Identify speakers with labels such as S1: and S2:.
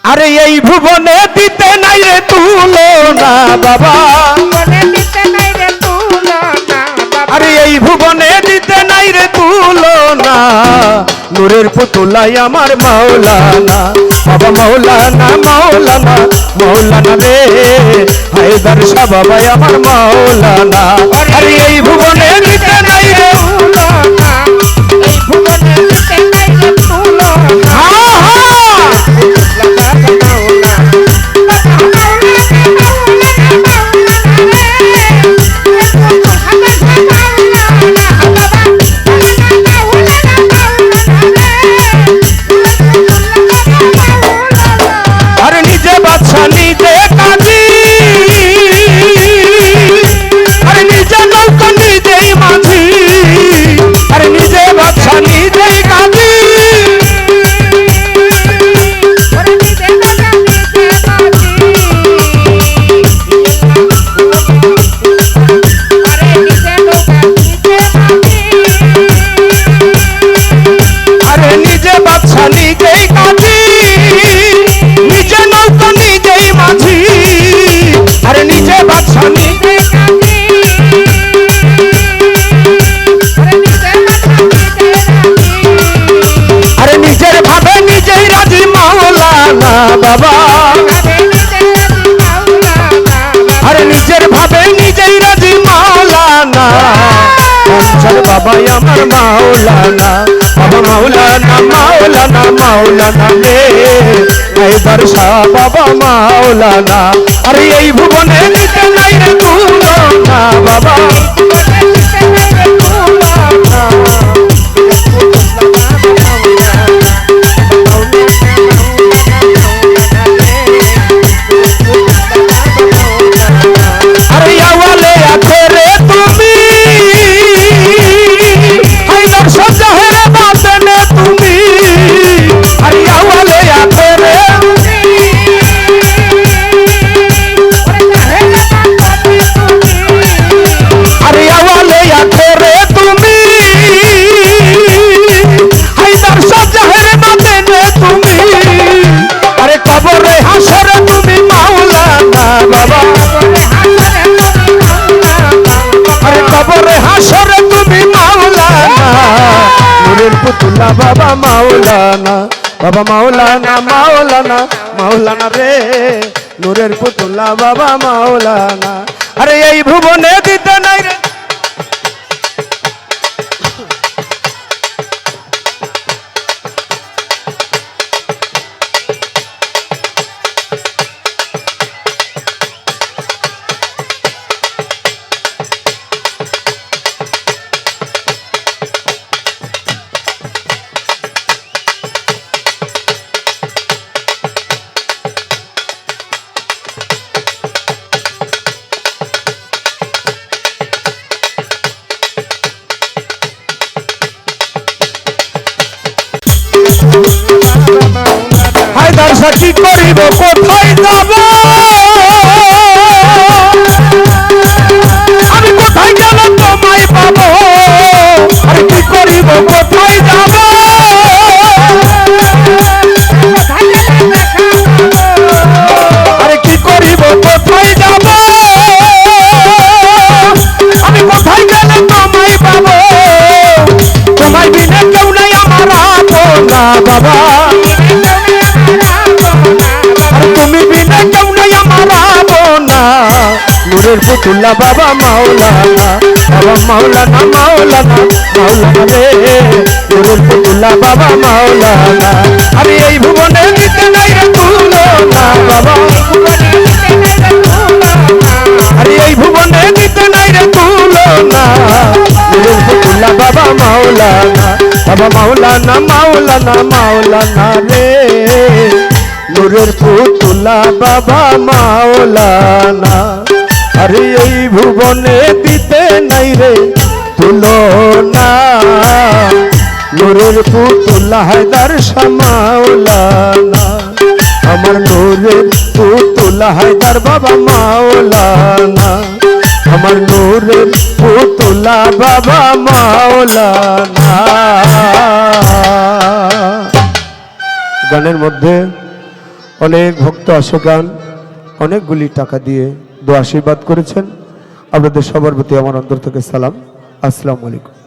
S1: আরে এই ভুবনে দিতে নাই রে তুলনা বাবা, আরে এই ভুবনে দিতে নাই রে তুলনা, নূরের পুতুলাই আমার মাওলানা, বাবা মাওলানা মাওলানা মাওলানা রে, হায়দার শাহ বাবাই আমার মাওলানা। আরে এই ভুবনে দিতে নাই রে তুলনা, এই ভুবনে দিতে নাই রে তুলনা, বাবা আরে নিজের ভাবে নিজেই রাজি মাওলানা, পঞ্চার বাবাই আমার মাওলানা, বাবা মাওলানা মাওলানা মাওলানা রে, হায়দার শাহ বাবা মাওলানা। আরে এই ভুবনে দিতে নাই রে তুলনা বাবা, পুতুলা বাবা মাওলানা, বাবা মাওলানা মাওলানা মাওলানা রে, নূরের পুতুলা বাবা মাওলানা। আরে এই ভুবনে দিতে নাই রে হায়দার শাহ কি করিব কোথায় যাব, আমি কোথায় গেলে তোমায় পাবো, আরে কি করিব কোথায় যাব, আরে কি করিব কোথায় যাব, আমি কোথায় গেলে তোমায় পাবো, তোমায় বিনে কেউ নাই আমার আপনা বাবা, তুমি বিনা কেউ নাই আমার আপনা, নূরের পুতুলা বাবা মাওলানা, বাবা মাওলানা মাওলানা মাওলানা রে, নূরের পুতুলা বাবা মাওলানা। আমি এই ভুবনে দিতে নাই রে তুলনা বাবা, আরে এই ভুবনে দিতে নাই রে তুলনা, নূরের পুতুলা বাবা মাওলানা, বাবা মাওলানা মাওলানা মাওলানা রে, নূরের পুতুলা বাবা মাওলানা। আরে এই ভুবনে দিতে নাই রে তুলনা, নূরের পুতুলা হায়দার শাহ মাওলানা, আমার নূরের পুতুলা হায়দার বাবা মাওলানা, আমার নূরের পুতুলা বাবা মাওলানা। গানের মধ্যে অনেক ভক্ত আশোগান অনেকগুলি টাকা দিয়ে দোয়া আশীর্বাদ করেছেন। আপনাদের সবার প্রতি আমার অন্তর থেকে সালাম। আসসালামু আলাইকুম।